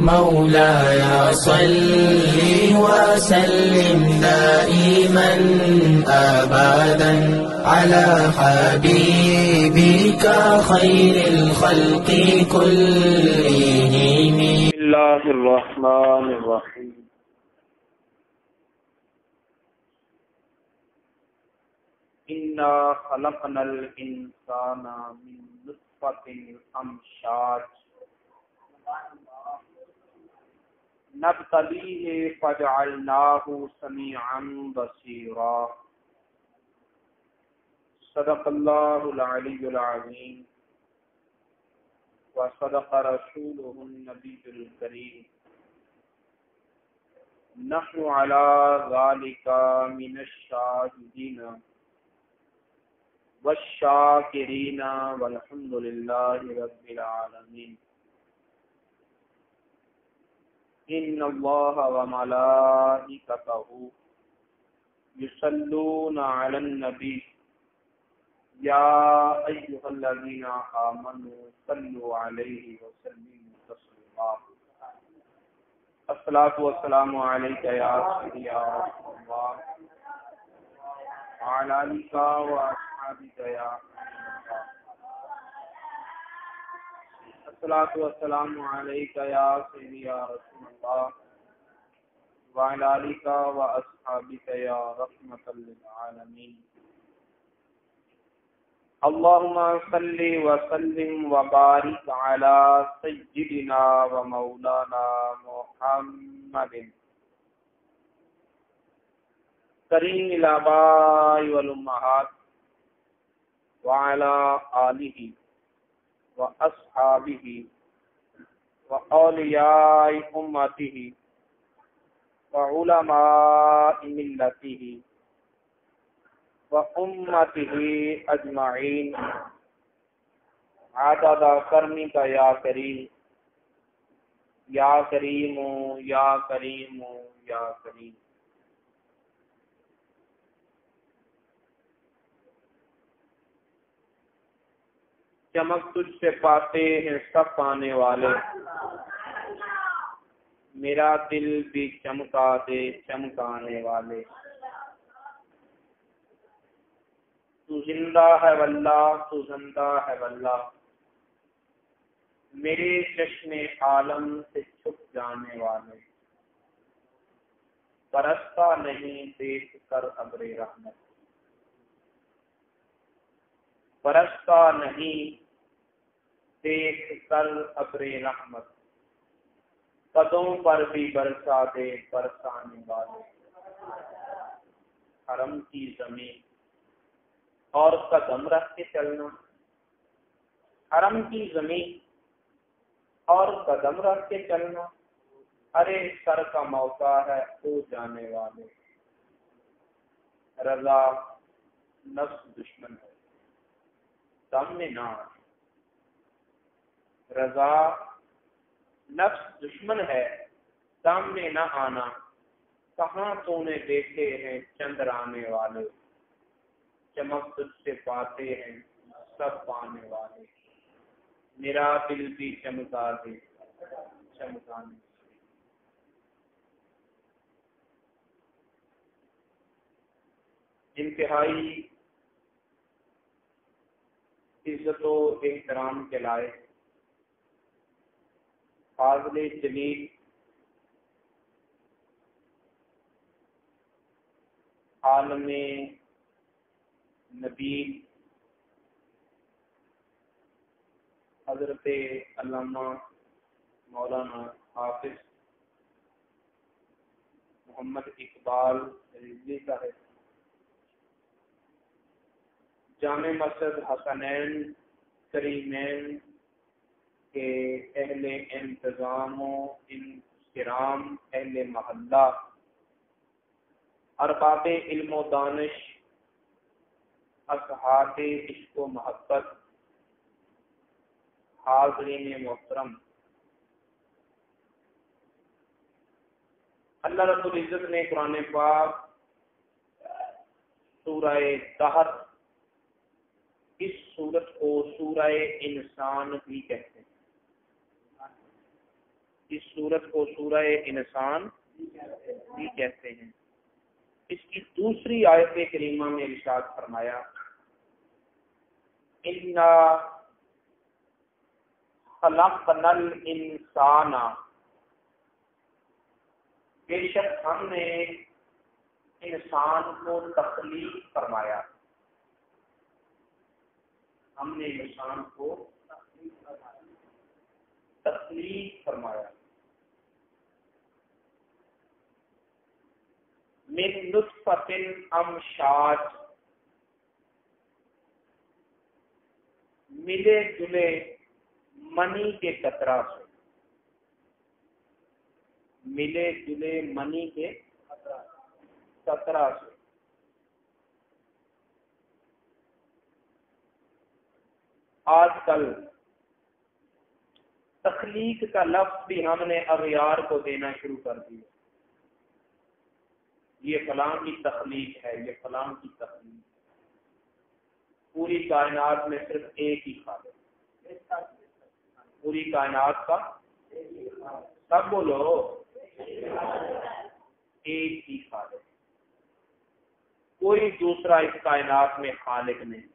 مولاي صل وسلم دائما أبدا على حبيبك خير الخلق كلهم. بسم الله الرحمن الرحيم. إنا خلقنا الإنسان من نطفة أمشاج نبتليه فجعلناه سميعا بصيرا. صدق الله العلي العظيم وصدق رسوله النبي الكريم. نحن على ذلك من الشاهدين والشاكرين والحمد لله رب العالمين. إن الله وملائكته يصلون على النبي يا أيها الذين آمنوا صلوا عليه وسلموا تسليما. الصلاة والسلام عليك يا سيدي يا رسول الله وعلى آلك وأصحابك يا حبيب الله. الصلاة والسلام عليك يا سيدي يا رسول الله وعلى آلك وأصحابك يا رحمة للعالمين. اللهم صل وسلم وبارك على سيدنا ومولانا محمد کریم الآباء والأمہات وعلى آلہ وأصحابہ وأولیاء أمتہ وعلماء ملتہ وأمتہ اجمعین عدد کرمک یا کریم یا کریم یا کریم یا کریم. چمک تجھ سے پاتے ہیں سب پانے والے، میرا دل بھی چمکا دے چمکانے والے. تو زندہ ہے واللہ تو زندہ ہے واللہ، میرے چشم عالم سے چھپ جانے والے. برستا نہیں دیکھ کر ابر رحمت، برستا نہیں دیکھ کر ابر رحمت، قدوں پر بھی برسا دے برسانے والے. حرم کی زمین اور قدم رکھ کے چلنا، حرم کی زمین اور قدم رکھ کے چلنا، ارے سر کا موقع ہے ہو جانے والے. رضا نفس دشمن ہے سامنے نہ آنا، رضا نفس دشمن ہے سامنے نہ آنا. کہاں تو نے دیکھے ہیں چندرانے والے، چمک تجھ سے پاتے ہیں سب پانے والے. میرا دل بھی چمکا دے چمکانے. انتہائی عزت و احترام کے لائق فاضل جلیل عالم نبیل حضرت علامہ مولانا حافظ محمد اقبال رضوی صاحب، جامع مسجد حسنین کریمین کے اہل انتظام و احترام، اہل محلہ، ارباب علم و دانش، اصحاب عشق و محبت، حاضرین محترم. اللہ رب العزت نے قرآن پاک سورہ دہر اس سورت کو سورہ انسان بھی کہتے ہیں. اس سورت کو سورہ انسان بھی کہتے ہیں۔ اس کی دوسری آیت کریمہ میں ارشاد فرمایا اِنَّا خَلَقْنَا الْإِنسَانَ، بے شک ہم نے انسان کو تخلیق فرمایا، ہم نے انسان کو تخلیق فرمایا، من نطفۃ امشاج، ملے جلے منی کے قطرہ سے، ملے جلے منی کے قطرہ سے۔ آج کل تخلیق کا لفظ بھی ہم نے اغیار کو دینا شروع کر دیا، یہ فلاں کی تخلیق ہے، یہ فلاں کی تخلیق۔ پوری کائنات میں صرف ایک ہی خالق، پوری کائنات کا سب بولو ایک ہی خالق، کوئی دوسرا اس کائنات میں خالق نہیں۔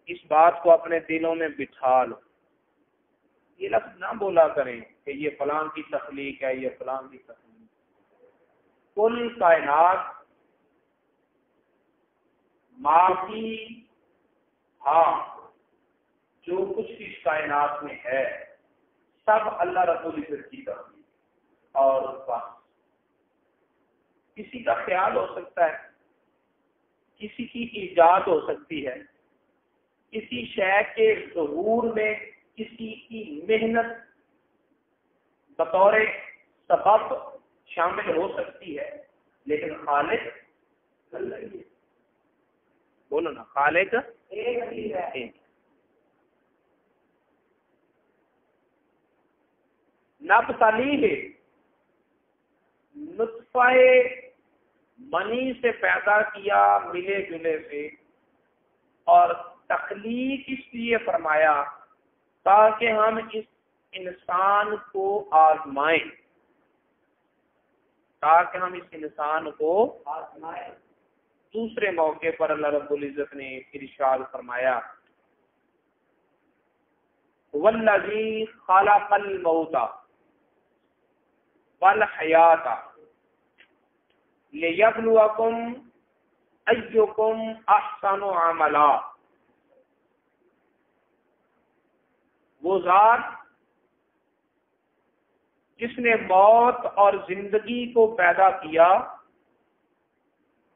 اس بات کو اپنے دلوں میں بٹھا لو، یہ لفظ نہ بولا کریں کہ یہ فلاں کی تخلیق ہے، یہ فلاں کی تخلیق۔ کل کائنات معافی ہاں جو کچھ اس کائنات میں ہے سب اللہ رب العزت کی تخلیق اور بس۔ کسی کا خیال ہو سکتا ہے، کسی کی ایجاد ہو سکتی ہے، کسی شے کے ظہور میں کسی کی محنت بطور سبب شامل ہو سکتی ہے، لیکن خالق اللہ ہی ہے۔ بولو نا، خالق ایک ہی ہے۔ نبتلیہ، نطفہ منی سے پیدا کیا ملے جلے سے، اور تخلیق اس لیے فرمایا تاکہ ہم اس انسان کو آزمائیں، تاکہ ہم اس انسان کو آزمائیں۔ دوسرے موقع پر اللہ رب العزت نے ارشاد فرمایا والذی خلق الموت والحیات لیبلوکم ایکم احسن عملا۔ وہ ذات جس نے موت اور زندگی کو پیدا کیا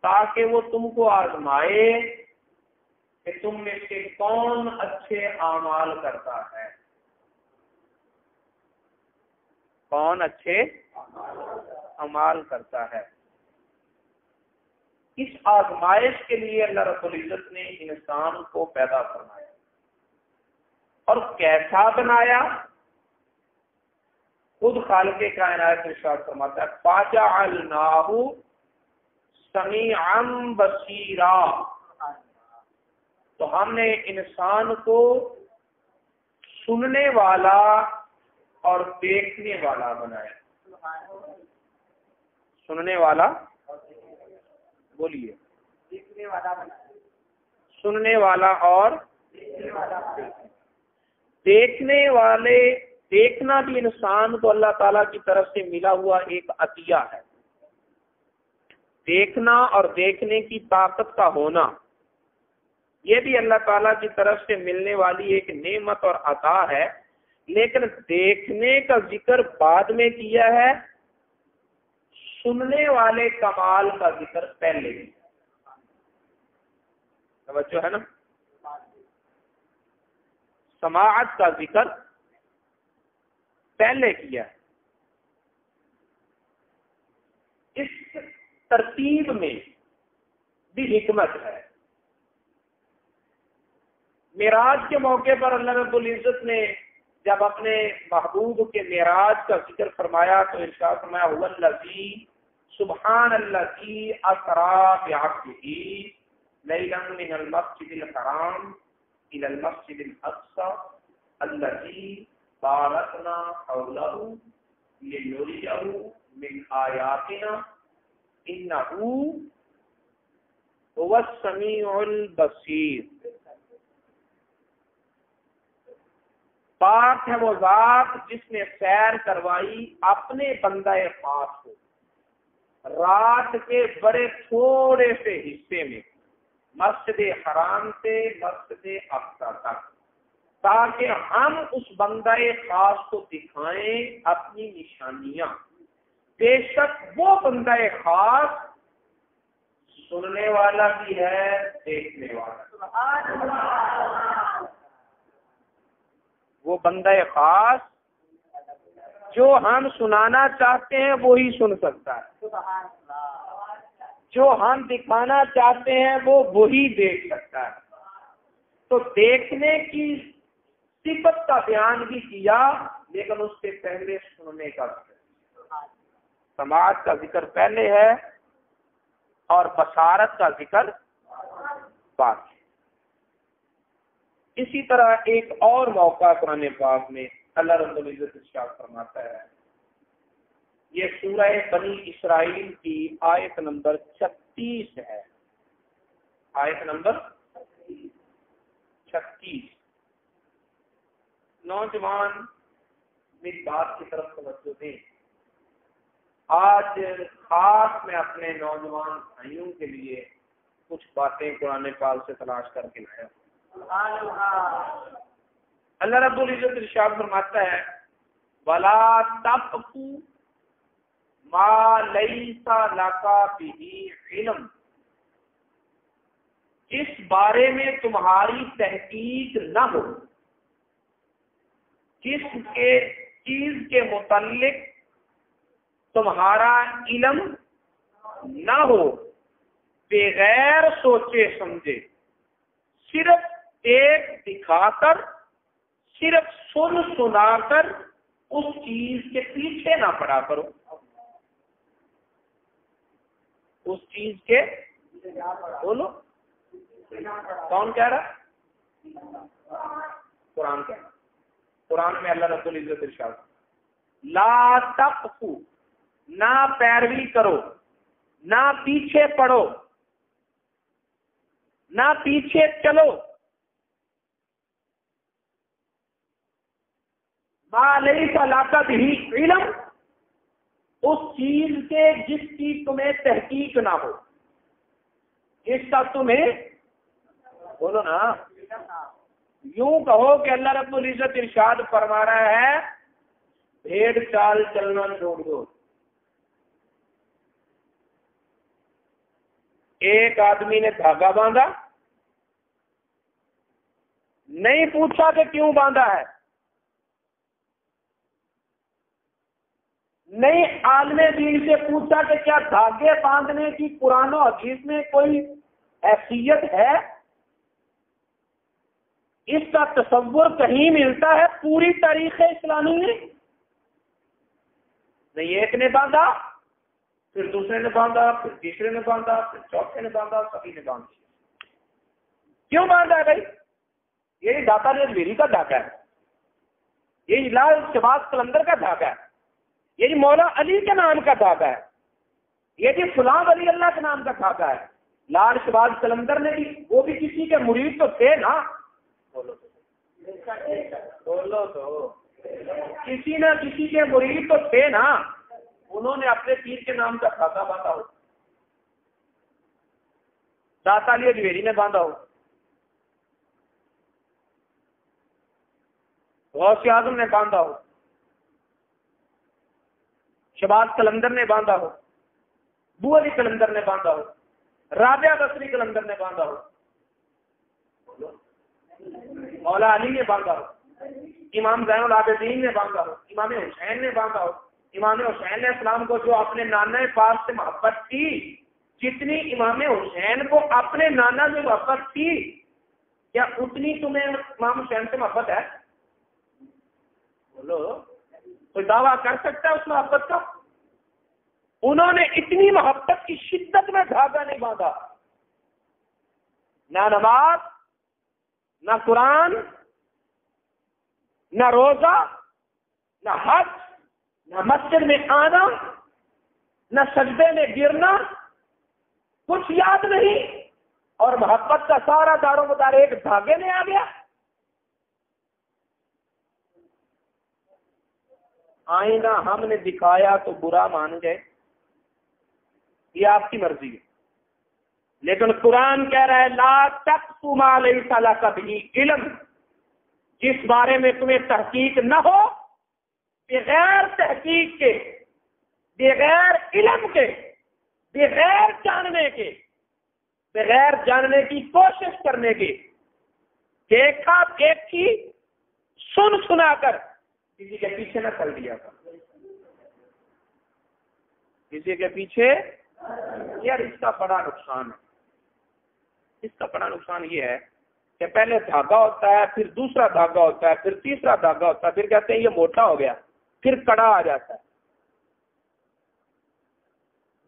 تاکہ وہ تم کو آزمائے کہ تم میں سے کون اچھے اعمال کرتا ہے، کون اچھے اعمال کرتا ہے۔ اس آزمائش کے لیے اللہ رب العزت نے انسان کو پیدا فرمایا، اور کیسا بنایا؟ خود خالق کائنات ارشاد فرماتا ہے فَجَعَلْنَاهُ سَمِيعًا بَصِيرًا، تو ہم نے انسان کو سننے والا اور دیکھنے والا بنایا۔ سننے والا بولیے، سننے والا اور دیکھنے والے۔ دیکھنا بھی انسان کو اللہ تعالیٰ کی طرف سے ملا ہوا ایک عطیہ ہے۔ دیکھنا اور دیکھنے کی طاقت کا ہونا یہ بھی اللہ تعالیٰ کی طرف سے ملنے والی ایک نعمت اور عطا ہے، لیکن دیکھنے کا ذکر بعد میں کیا ہے، سننے والے کمال کا ذکر پہلے کیا۔ توجہ ہے نا، سماعت کا ذکر پہلے کیا ہے۔ اس ترتیب میں بھی حکمت ہے۔ معراج کے موقع پر اللہ رب العزت نے جب اپنے محبوب کے معراج کا ذکر فرمایا تو ارشاد فرمایا هو الذی سبحان الذی اسری بعبدہ لیلا من المسجد الحرام الى المسجد الاقصى الذی بارکنا حولہ لنریہ من آیاتنا انہ هو السمیع البصیر۔ پاک ہے وہ ذات جس نے سیر کروائی اپنے بندہ خاص کو رات کے بڑے تھوڑے سے حصے میں مسجد حرام سے مسجد اقصی تک، تاکہ ہم اس بندہ خاص کو دکھائیں اپنی نشانیاں۔ بے شک وہ بندہ خاص سننے والا بھی ہے، دیکھنے والا۔ وہ بندہ خاص جو ہم سنانا چاہتے ہیں وہی سن سکتا ہے، جو ہم دکھانا چاہتے ہیں وہ وہی دیکھ سکتا ہے۔ تو دیکھنے کی صفت کا بیان بھی کیا، لیکن اس سے پہلے سننے کا ذکر، سماعت کا ذکر پہلے ہے اور بصارت کا ذکر بعد ہے۔ اسی طرح ایک اور موقع قرآن پاک میں اللہ رب العزت ارشاد فرماتا ہے، یہ سورہ بنی اسرائیل کی آیت نمبر 36 ہے، آیت نمبر 36۔ نوجوان میری بات کی طرف توجہ دیں، آج خاص میں اپنے نوجوان بھائیوں کے لیے کچھ باتیں قرآن پاک سے تلاش کر کے لایا۔ اللہ رب العزت ارشاد فرماتا ہے، وَلَا تَقْفُ مَا لَيْسَ لَكَ بِهِ عِلْمٌ، جس بارے میں تمہاری تحقیق نہ ہو، جس کے چیز کے متعلق تمہارا علم نہ ہو، بغیر سوچے سمجھے صرف ایک دکھا کر، صرف سنا کر اس چیز کے پیچھے نہ پڑا کرو، اس چیز کے بولو کون کہہ رہا؟ قرآن کہہ رہا۔ قرآن میں اللہ رب العزت ارشاد، لا تقفو، نہ پیروی کرو، نہ پیچھے پڑو، نہ پیچھے چلو، ما لیس لک بہ علم، اس چیز کے جس کی تمہیں تحقیق نہ ہو، جس کا تمہیں بولو نا، یوں کہو کہ اللہ رب العزت ارشاد فرما رہا ہے بھیڑ چال چلنا چھوڑ دو۔ ایک آدمی نے دھاگا باندھا، نہیں پوچھا کہ کیوں باندھا ہے، نہیں عالم دین سے پوچھا کہ کیا دھاگے باندھنے کی قرآن و حدیث میں کوئی حیثیت ہے، اس کا تصور کہیں ملتا ہے پوری تاریخ اسلامی میں؟ نہیں، ایک نے باندھا، پھر دوسرے نے باندھا، پھر تیسرے نے باندھا، پھر چوتھے نے باندھا، سبھی نے باندھا۔ کیوں باندھا ہے بھائی؟ یہی داتا اجمیری کا دھاگا ہے، یہی لال شہباز قلندر کا دھاگا ہے، یہی مولا علی کے نام کا دھاگا ہے، یہ جی فلاں ولی اللہ کے نام کا دھاگا ہے۔ لال شہباز قلندر نے بھی، وہ بھی کسی کے مرید تو تھے نا، بولو تو کسی نہ کسی کے مرید تو تھے نا، انہوں نے اپنے پیر کے نام کا دھاگا باندھا ہو، داتا علی اجمیری نے باندھا ہو، غوث اعظم نے باندھا ہو، شہباز قلندر نے باندھا ہو، بو علی قلندر نے باندھا ہو، رابعہ بصری قلندر نے باندھا ہو، مولا علی نے باندھا ہو، امام زین العابدین نے باندھا ہو، امام حسین نے باندھا ہو۔ امام حسین علیہ السلام کو جو اپنے نانا پاک سے محبت تھی، جتنی امام حسین کو اپنے نانا سے محبت تھی، کیا اتنی تمہیں امام حسین سے محبت ہے؟ بولو، کوئی دعویٰ کر سکتا ہے اس محبت کا؟ انہوں نے اتنی محبت کی شدت میں دھاگا نہیں باندھا، نہ نماز، نہ قرآن، نہ روزہ، نہ حج، نہ مسجد میں آنا، نہ سجدے میں گرنا، کچھ یاد نہیں، اور محبت کا سارا دار و مدار ایک دھاگے میں آ گیا۔ آئینہ ہم نے دکھایا تو برا مان گئے، یہ آپ کی مرضی ہے، لیکن قرآن کہہ رہا ہے لا تقف ما لیس لک بہ علم، جس بارے میں تمہیں تحقیق نہ ہو، بغیر تحقیق کے، بغیر علم کے، بغیر جاننے کے، بغیر جاننے کی کوشش کرنے کے، دیکھا دیکھی سن سنا کر کسی کے پیچھے نہ چل دیا کر، کسی کے پیچھے۔ یار اس کا بڑا نقصان ہے، اس کا بڑا نقصان یہ ہے کہ پہلے دھاگا ہوتا ہے، پھر دوسرا دھاگا ہوتا ہے، پھر تیسرا دھاگا ہوتا ہے، پھر کہتے ہیں یہ موٹا ہو گیا، پھر کڑا آ جاتا ہے،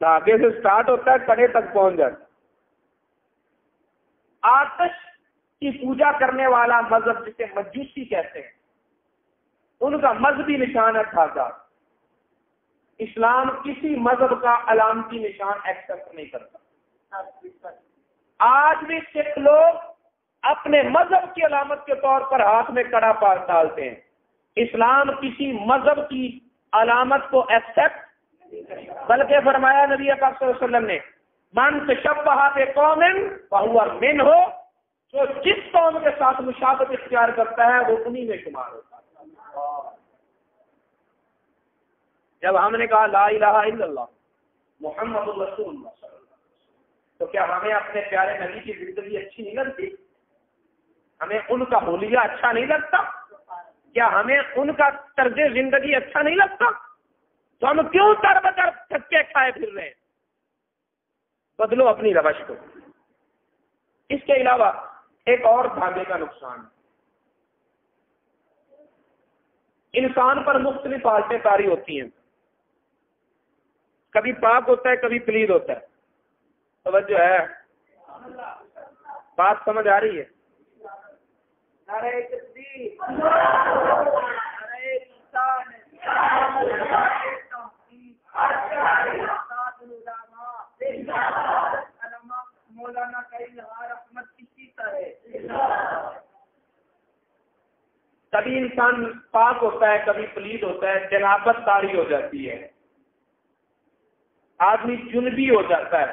دھاگے سے سٹارٹ ہوتا ہے، کڑے تک پہنچ جاتا ہے۔ آتش کی پوجا کرنے والا مذہب جسے مجوسی کہتے ہیں، ان کا مذہبی نشان ہے دھاگا۔ اسلام کسی مذہب کا علامتی نشان ایکسپٹ نہیں کرتا۔ آج بھی سکھ لوگ اپنے مذہب کی علامت کے طور پر ہاتھ میں کڑا پار ڈالتے ہیں، اسلام کسی مذہب کی علامت کو ایکسپٹ، بلکہ فرمایا نبی اکرم صلی اللہ علیہ وسلم نے من تشبہ بقوم فہو منہ، جو جس قوم کے ساتھ مشابہت اختیار کرتا ہے وہ انہی میں شمار ہوتا ہے۔ جب ہم نے کہا لا الہ الا اللہ محمد رسول اللہ صلی اللہ علیہ وسلم، تو کیا ہمیں اپنے پیارے نبی کی زندگی اچھی نہیں لگتی؟ ہمیں ان کا حلیہ اچھا نہیں لگتا؟ کیا ہمیں ان کا طرز زندگی اچھا نہیں لگتا؟ تو ہم کیوں در بدر تھکے کھائے پھر رہے ہیں؟ بدلو اپنی روش کو۔ اس کے علاوہ ایک اور دھاگے کا نقصان ہے، انسان پر مختلف حالتیں طاری ہوتی ہیں، کبھی پاک ہوتا ہے، کبھی پلید ہوتا ہے۔ توجہ ہے، بات سمجھ آ رہی ہے؟ نعرہ تکبیر، نعرہ رسالت، مولانا کا اظہار رحمت کسی طرح۔ کبھی انسان پاک ہوتا ہے، کبھی پلید ہوتا ہے، جنابت طاری ہو جاتی ہے، آدمی جنبی ہو جاتا ہے،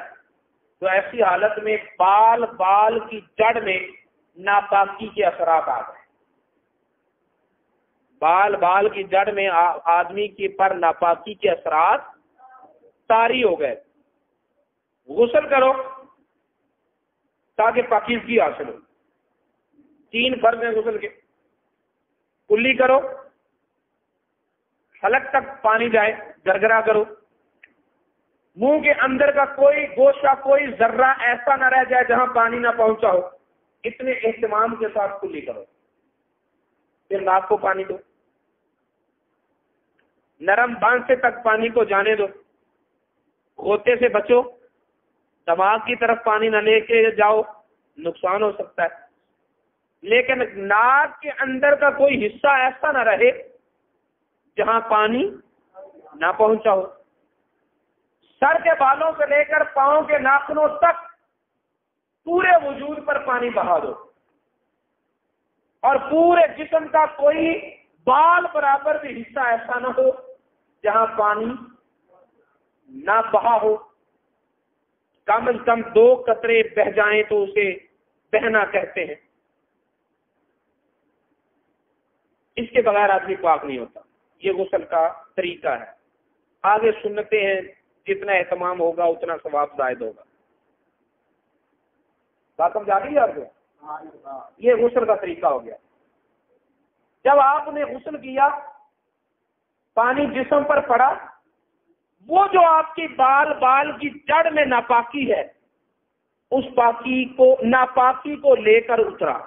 تو ایسی حالت میں بال کی جڑ میں ناپاکی کے اثرات آ گئے، بال کی جڑ میں آدمی کے پر ناپاکی کے اثرات طاری ہو گئے۔ غسل کرو تاکہ پاکیزگی حاصل ہو، 3 فرض ہیں غسل کے۔ کلی کرو، حلق تک پانی جائے، گرگرا کرو، منہ کے اندر کا کوئی گوشہ، کوئی ذرہ ایسا نہ رہ جائے جہاں پانی نہ پہنچا ہو، اتنے اہتمام کے ساتھ کلی کرو۔ پھر ناک کو پانی دو، نرم بانسے تک پانی کو جانے دو، غوطے سے بچو، دماغ کی طرف پانی نہ لے کے جاؤ، نقصان ہو سکتا ہے، لیکن ناک کے اندر کا کوئی حصہ ایسا نہ رہے جہاں پانی نہ پہنچا ہو۔ سر کے بالوں سے لے کر پاؤں کے ناخنوں تک پورے وجود پر پانی بہا دو، اور پورے جسم کا کوئی بال برابر بھی حصہ ایسا نہ ہو جہاں پانی نہ بہا ہو۔ کم از کم 2 قطرے بہ جائیں تو اسے بہنا کہتے ہیں۔ اس کے بغیر آدمی پاک نہیں ہوتا۔ یہ غسل کا طریقہ ہے۔ آگے سنتیں ہیں، جتنا اہتمام ہوگا اتنا ثواب زائد ہوگا۔ بات سمجھ آ گئی آپ کو؟ یہ غسل کا طریقہ ہو گیا۔ جب آپ نے غسل کیا، پانی جسم پر پڑا، وہ جو آپ کی بال کی جڑ میں ناپاکی ہے، اس ناپاکی کو لے کر اترا۔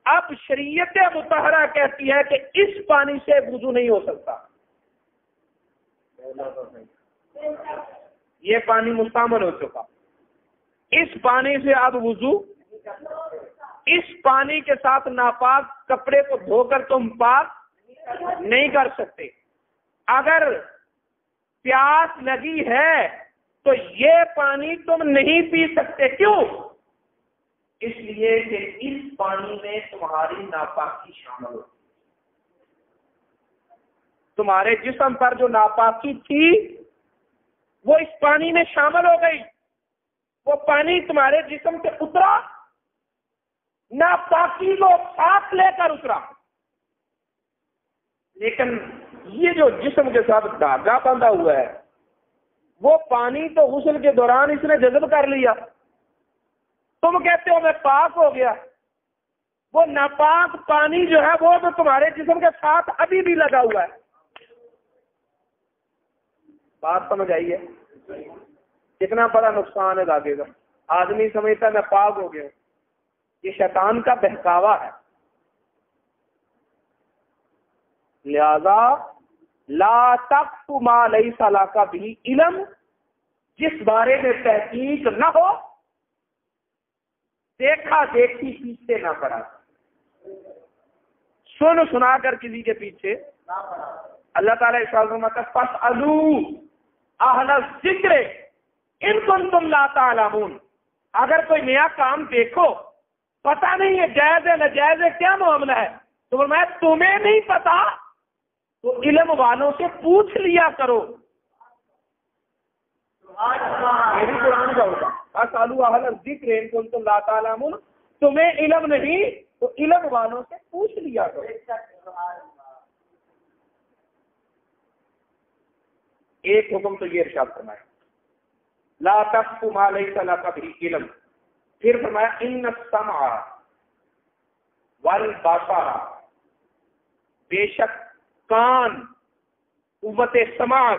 اب شریعت مطہرہ کہتی ہے کہ اس پانی سے وضو نہیں ہو سکتا، یہ پانی مستعمل ہو چکا، اس پانی سے اب وضو اس پانی کے ساتھ ناپاک کپڑے کو دھو کر تم پاک نہیں کر سکتے. اگر پیاس لگی ہے تو یہ پانی تم نہیں پی سکتے. کیوں؟ اس لیے کہ اس پانی میں تمہاری ناپاکی شامل ہو. تمہارے جسم پر جو ناپاکی تھی وہ اس پانی میں شامل ہو گئی. وہ پانی تمہارے جسم سے اترا، ناپاکی کو ساتھ لے کر اترا. لیکن یہ جو جسم کے ساتھ دھاگا بندھا ہوا ہے وہ پانی تو غسل کے دوران اس نے جذب کر لیا. تم کہتے ہو میں پاک ہو گیا. وہ ناپاک پانی جو ہے وہ تو تمہارے جسم کے ساتھ ابھی بھی لگا ہوا ہے. بات سمجھ آئی ہے؟ کتنا بڑا نقصان ہے دھاگے کا. آدمی سمجھتا ہے میں پاک ہو گیا. یہ شیطان کا بہکاوا ہے. لہذا لا تقف ما لیس لک بہ علم، جس بارے میں تحقیق نہ ہو دیکھا دیکھی پیچھے نہ پڑا. سن سنا کر کسی کے پیچھے اللہ تعالیٰ ارشاد فرماتا ہے فاسألوا اہل الذکر ان کنتم لا تعلمون. اگر کوئی نیا کام دیکھو پتہ نہیں ہے جائز ہے ناجائز ہے کیا معاملہ ہے تو فرمایا تمہیں نہیں پتا تو علم والوں سے پوچھ لیا کرو. یہ بھی قرآن کا ہوگا. فاسألوا اہل الذکر ان کنتم لا تعلمون. تمہیں علم نہیں تو علم والوں سے پوچھ لیا کرو. ایک حکم تو یہ ارشاد فرمایا لا تقف ما لیس لک بہ علم. پھر فرمایا ان السمع والبصر، بے شک کان قوت سماع،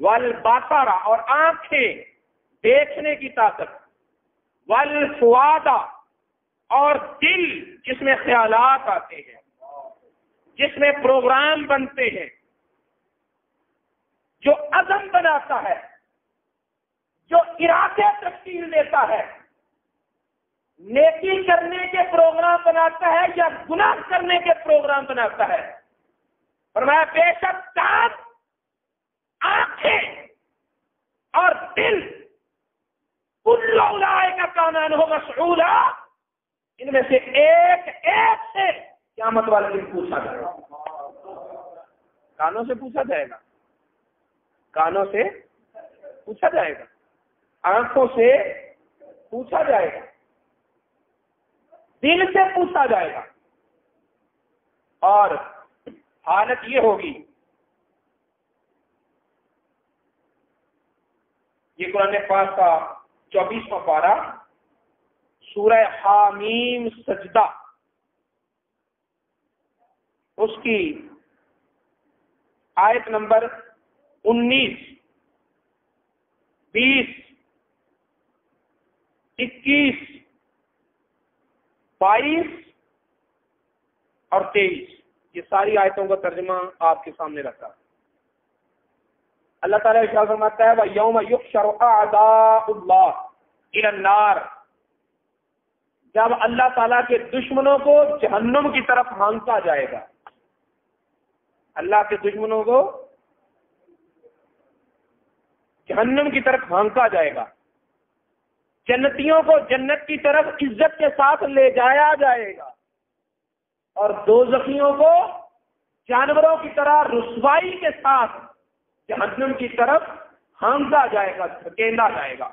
والبصر اور آنکھیں دیکھنے کی طاقت، والفؤاد اور دل جس میں خیالات آتے ہیں، جس میں پروگرام بنتے ہیں، جو عزم بناتا ہے، جو ارادے تشکیل دیتا ہے، نیکی کرنے کے پروگرام بناتا ہے یا گناہ کرنے کے پروگرام بناتا ہے. فرمایا بے شک کان، آنکھیں اور دل کل اولئک کان عنہ مسئولا، ان میں سے ایک ایک سے قیامت والے دن پوچھا جائے گا. کانوں سے پوچھا جائے گا، کانوں سے پوچھا جائے گا، آنکھوں سے پوچھا جائے گا، دل سے پوچھا جائے گا. اور حالت یہ ہوگی، یہ قرآن پاک کا 24واں پارہ سورہ حامیم سجدہ، اس کی آیت نمبر 19، 20، 21، 22 اور 23 یہ ساری آیتوں کا ترجمہ آپ کے سامنے رکھا. اللہ تعالیٰ ارشاد فرماتا ہے وَيَوْمَ يُحْشَرُ أَعْدَاءُ اللَّهِ إِلَى النَّارِ، جب اللہ تعالیٰ کے دشمنوں کو جہنم کی طرف ہانکا جائے گا. اللہ کے دشمنوں کو جہنم کی طرف ہانکا جائے گا. جنتیوں کو جنت کی طرف عزت کے ساتھ لے جایا جائے گا اور دوزخیوں کو جانوروں کی طرح رسوائی کے ساتھ جہنم کی طرف ہانکا جائے گا، دھکیلا جائے گا.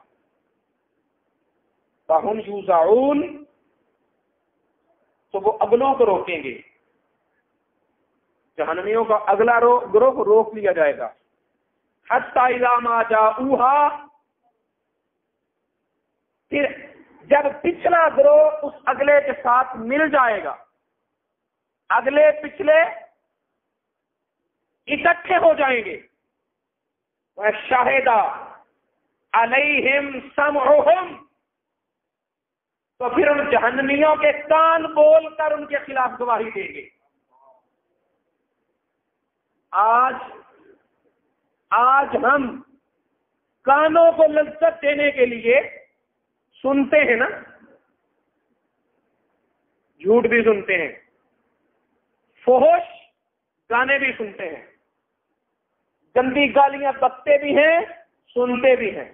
فَهُمْ يُوزَعُونَ، تو وہ اگلوں کو روکیں گے. جہنمیوں کا اگلا گروہ کو روک لیا جائے گا. حَتَّى إِذَا مَا جَاءُوهَا، پھر جب پچھلا گروہ اس اگلے کے ساتھ مل جائے گا، اگلے پچھلے اکٹھے ہو جائیں گے. وَشَهِدَ عَلَيْهِمْ سَمْعُهُمْ، تو پھر ان جہنمیوں کے کان بول کر ان کے خلاف گواہی دیں گے. آج ہم کانوں کو لذت دینے کے لیے سنتے ہیں نا، جھوٹ بھی سنتے ہیں، فحش گانے بھی سنتے ہیں، گندی گالیاں بکتے بھی ہیں، سنتے بھی ہیں،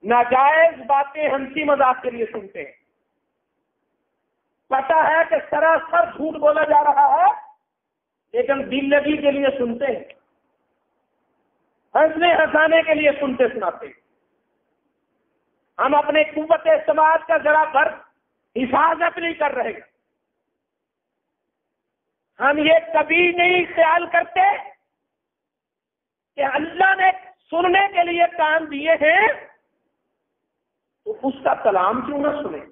ناجائز باتیں ہنسی مذاق کے لیے سنتے ہیں، پتا ہے کہ سراسر جھوٹ بولا جا رہا ہے لیکن دل لگی کے لیے سنتے ہیں، ہنسنے ہنسانے کے لیے سنتے سناتے ہیں۔ ہم اپنے قوت سماعت کا ذرا بھر حفاظت نہیں کر رہے، ہم یہ کبھی نہیں خیال کرتے کہ اللہ نے سننے کے لیے کان دیے ہیں تو اس کا کلام کیوں نہ سنیں،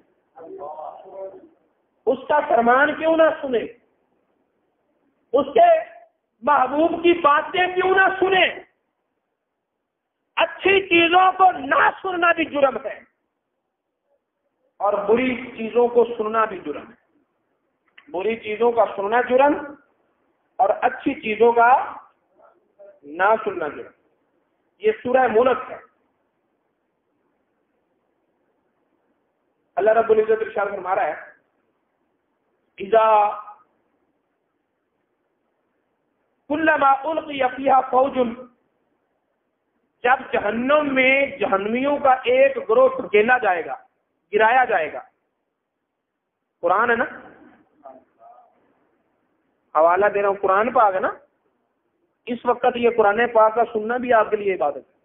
اس کا فرمان کیوں نہ سنیں، اس کے محبوب کی باتیں کیوں نہ سنیں۔ اچھی چیزوں کو نہ سننا بھی جرم ہے اور بری چیزوں کو سننا بھی جرم ہے۔ بری چیزوں کا سننا جرم اور اچھی چیزوں کا نہ سننا جرم۔ یہ سورہ ملک ہے۔ اللہ رب العزت ارشاد فرما رہا ہے اذا کلما القی فیہا فوج، جب جہنم میں جہنمیوں کا ایک گروہ دھکیلا جائے گا، گرایا جائے گا۔ قرآن ہے نا، حوالہ دے رہا ہوں، قرآن پاک ہے نا۔ اس وقت یہ قرآن پاک کا سننا بھی آپ کے لیے عبادت ہے،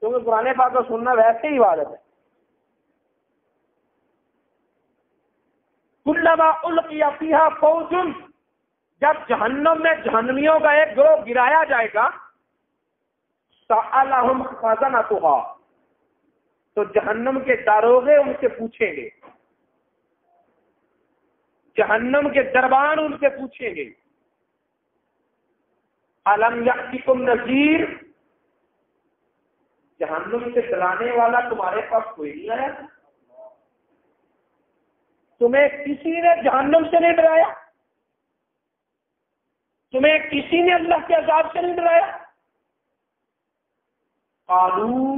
کیونکہ قرآن پاک کا سننا ویسے ہی عبادت ہے۔ کلما القی فیہا فوج، جب جہنم میں جہنمیوں کا ایک گروہ گرایا جائے گا، سألہم خزنتہا، تو جہنم کے داروغے ان سے پوچھیں گے، جہنم کے دربان ان سے پوچھیں گے، الم یأتکم نذیر، جہنم سے ڈرانے والا تمہارے پاس کوئی نہیں آیا؟ تمہیں کسی نے جہنم سے نہیں ڈرایا؟ تمہیں کسی نے اللہ کے عذاب سے نہیں ڈرایا؟ قالوا،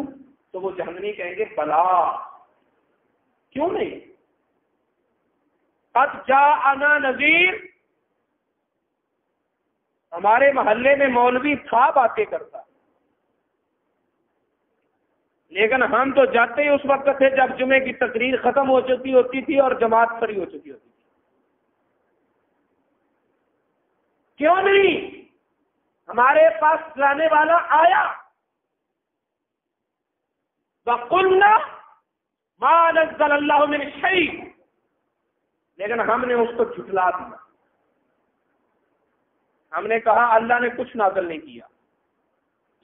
تو وہ جہنمی کہیں گے بلا، کیوں نہیں؟ قد جاءنا نذیر، ہمارے محلے میں مولوی تھا، باتیں کرتا، لیکن ہم تو جاتے ہی اس وقت تھے جب جمعے کی تقریر ختم ہو چکی ہوتی تھی اور جماعت کھڑی ہو چکی ہوتی تھی۔ کیوں نہیں؟ ہمارے پاس لانے والا آیا، وَقُلْنَا مَا نَزَّلَ اللَّهُ مِنْ شَيْءٍ، لیکن ہم نے اس کو جھٹلا دیا، ہم نے کہا اللہ نے کچھ نازل نہیں کیا،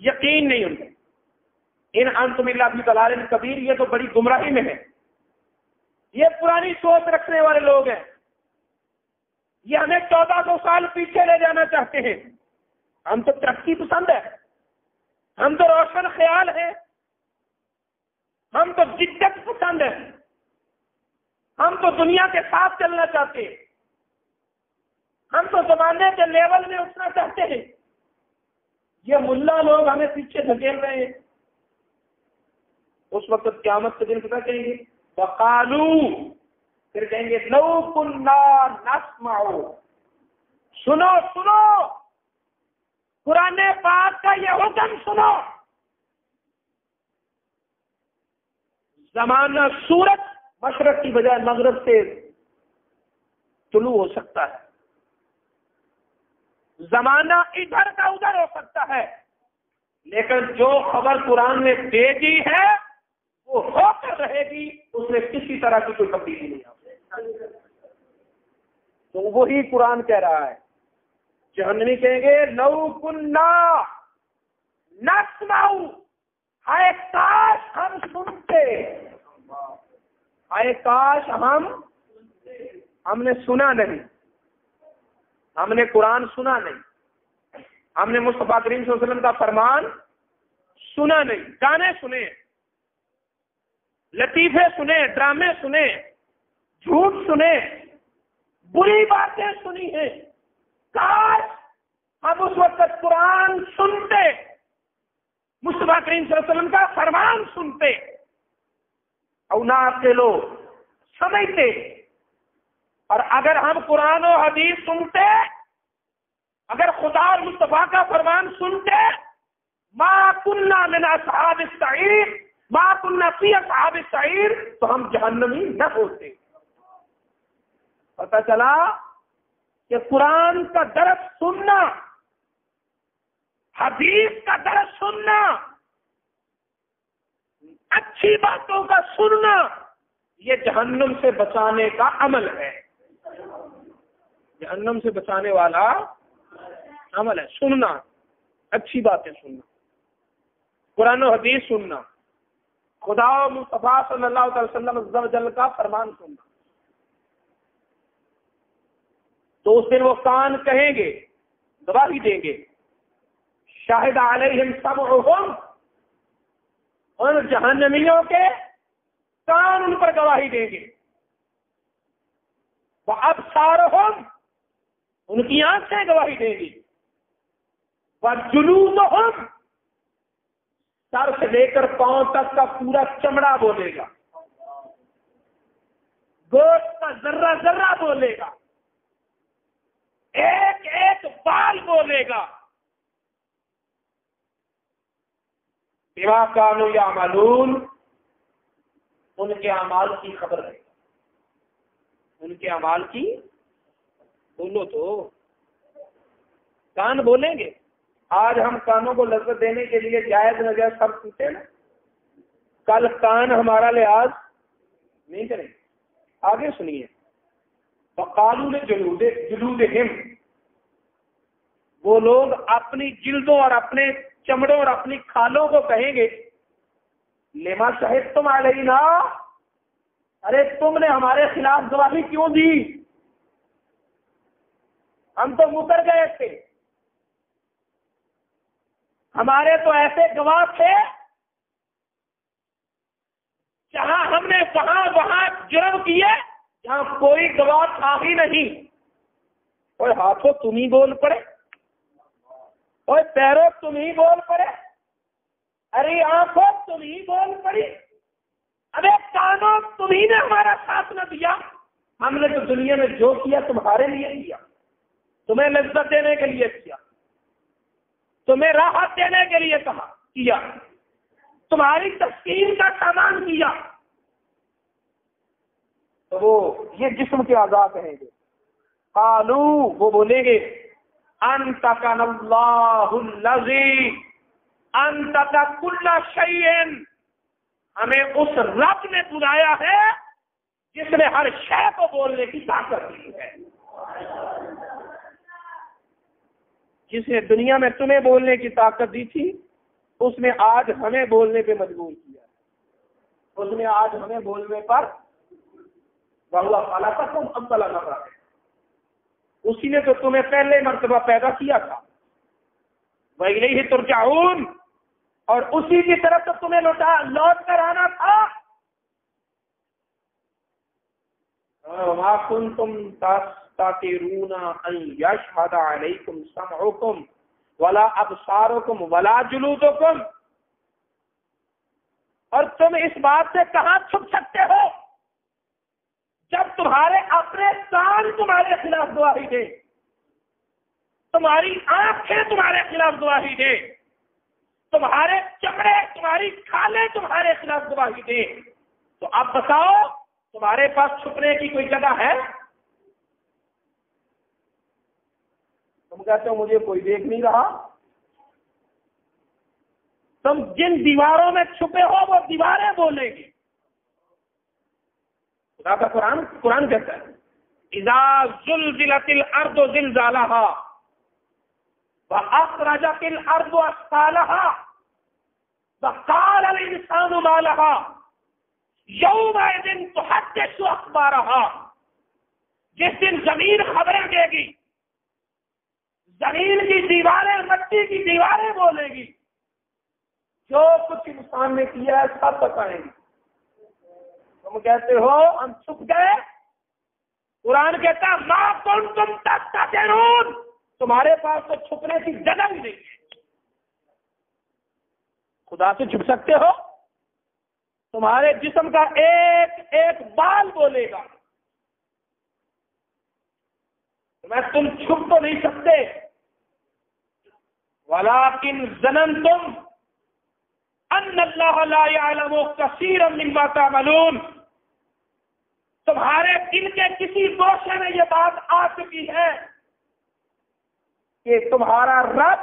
یقین نہیں ان کو۔ ان انتم الا فی ضلال کبیر، یہ تو بڑی گمراہی میں ہے، یہ پرانی سوچ رکھنے والے لوگ ہیں، یہ ہمیں 1400 سال پیچھے لے جانا چاہتے ہیں۔ ہم تو ترقی پسند ہے، ہم تو روشن خیال ہیں، ہم تو جدت پسند ہے، ہم تو دنیا کے ساتھ چلنا چاہتے ہیں، ہم تو زمانے کے لیول میں اٹھنا چاہتے ہیں۔ یہ ملا لوگ ہمیں پیچھے دھکیل رہے ہیں۔ اس وقت قیامت کے دن پتہ کہیں گے وقالو، پھر کہیں گے لو کنا نسمع، سنو سنو قرآن پاک کا یہ حکم سنو۔ زمانہ سورج مشرق کی بجائے مغرب سے طلوع ہو سکتا ہے، زمانہ ادھر کا ادھر ہو سکتا ہے، لیکن جو خبر قرآن نے دے دی ہے وہ ہو کر رہے گی، اس میں کسی طرح کی کوئی تبدیلی نہیں آتی۔ تو وہی قرآن کہہ رہا ہے۔ جہنمی کہیں گے لو کنا نسمع، ہائے کاش ہم سنتے، ہائے کاش ہم نے سنا نہیں، ہم نے قرآن سنا نہیں، ہم نے مصطفیٰ کریم صلی اللہ علیہ وسلم کا فرمان سنا نہیں۔ گانے سنے، لطیفے سنے، ڈرامے سنے، جھوٹ سنے، بری باتیں سنی ہیں، کاش ہم اس وقت قرآن سنتے، مصطفیٰ کریم صلی اللہ علیہ وسلم کا فرمان سنتے۔ او نعقلو سمجھتے، اور اگر ہم قرآن و حدیث سنتے، اگر خدا اور مصطفیٰ کا فرمان سنتے، ما کننا من اصحاب السعیر، ما کننا فی اصحاب السعیر، تو ہم جہنمی نہ ہوتے۔ پتہ چلا کہ قرآن کا درس سننا، حدیث کا درس سننا، اچھی باتوں کا سننا، یہ جہنم سے بچانے کا عمل ہے، جہنم سے بچانے والا عمل ہے۔ سننا، اچھی باتیں سننا، قرآن و حدیث سننا، خدا و مصطفیٰ صلی اللہ علیہ وسلم عز و جل کا فرمان سننا۔ تو اس دن وہ کان کہیں گے، گواہی دیں گے، شاہد علیہم سمعہم، ان جہنمیوں کے کان ان پر گواہی دیں گے، وابصارہم، ان کی آنکھیں گواہی دیں گی، وجلودہم، سر سے لے کر پاؤں تک کا پورا چمڑا بولے گا، گوشت کا ذرہ ذرہ بولے گا، ایک ایک بال بولے گا، بما کانوا یعملون، ان کے اعمال کی خبر ہے، ان کے اعمال کی، بولو تو، کان بولیں گے۔ آج ہم کانوں کو لذت دینے کے لیے جائز ناجائز سب سنتے نا، کل کان ہمارا لحاظ نہیں کریں گے۔ آگے سنیے، وقالوا لجلودہم، وہ لوگ اپنی جلدوں اور اپنے چمڑوں اور اپنی کھالوں کو کہیں گے، لما شہدتم علینا، ارے تم نے ہمارے خلاف گواہی کیوں دی؟ ہم تو مکر گئے تھے، ہمارے تو ایسے گواہ تھے، جہاں ہم نے وہاں جرم کیے جہاں کوئی گواہ تھا ہی نہیں۔ اور ہاتھوں تم ہی بول پڑے، اور پیروں تم ہی بول پڑے، ارے آنکھوں تم ہی بول پڑی، ارے کانوں تم ہی نے ہمارا ساتھ نہ دیا۔ ہم نے تو دنیا میں جو کیا تمہارے لیے کیا، تمہیں لذت دینے کے لیے کیا، تمہیں راحت دینے کے لیے کیا، تمہاری تسکین کا سامان کیا۔ تو وہ یہ جسم کے اعضاء کہیں گے، قالو، وہ بولیں گے، انطقنا اللہ الذی انطق کل شیء، ہمیں اس رب نے بلایا ہے جس نے ہر شے کو بولنے کی طاقت دی ہے، جس نے دنیا میں تمہیں بولنے کی طاقت دی تھی، اس نے آج ہمیں بولنے پہ مجبور کیا، اس نے آج ہمیں بولنے پر وَهُوَ خَلَقَكُمْ أَوَّلَ مَرَّةٍ، اسی نے تو تمہیں پہلے مرتبہ پیدا کیا تھا، وَإِلَيْهِ تُرْجَعُونَ، اور اسی کی طرف تو تمہیں لوٹ کر آنا تھا۔ وَمَا كُنْتُمْ تَسْتَطِيعُونَ أَنْ يَشْهَدَ عَلَيْكُمْ سَمْعُكُمْ وَلَا أَبْصَارُكُمْ وَلَا جُلُودُكُمْ، اور تم اس بات سے کہاں چھپ سکتے ہو جب تمہارے اپنے کان تمہارے خلاف گواہی دے، تمہاری آنکھیں تمہارے خلاف گواہی دے، تمہارے چمڑے، تمہاری کھالیں تمہارے خلاف گواہی دے، تو اب بتاؤ تمہارے پاس چھپنے کی کوئی جگہ ہے؟ تم کہتے ہو مجھے کوئی دیکھ نہیں رہا، تم جن دیواروں میں چھپے ہو وہ دیواریں بولیں گی۔ خدا کا قرآن کہتا ہے، اذا زلزلت الارض زلزالها واخرجت الارض اثقالها وقال الانسان ما لها يومئذ تحدث اخبارها، جس دن زمین خبریں دے گی، زمین کی دیواریں، مٹی کی دیواریں بولے گی، جو کچھ انسان نے کیا ہے سب بتائیں گی۔ تم کہتے ہو ہم چھپ گئے، قرآن کہتا ہے ما کنتم تستترون، تمہارے پاس تو چھپنے کی جگہ ہی نہیں ہے۔ خدا سے چھپ سکتے ہو؟ تمہارے جسم کا ایک ایک بال بولے گا، تم چھپ تو نہیں سکتے۔ وَلَٰكِنْ ظَنَنْتُمْ أَنَّ اللَّهَ لَا يَعْلَمُ كَثِيرًا مِّمَّا تَعْمَلُونَ، تمہارے دل کے کسی گوشے میں یہ بات آ چکی ہے کہ تمہارا رب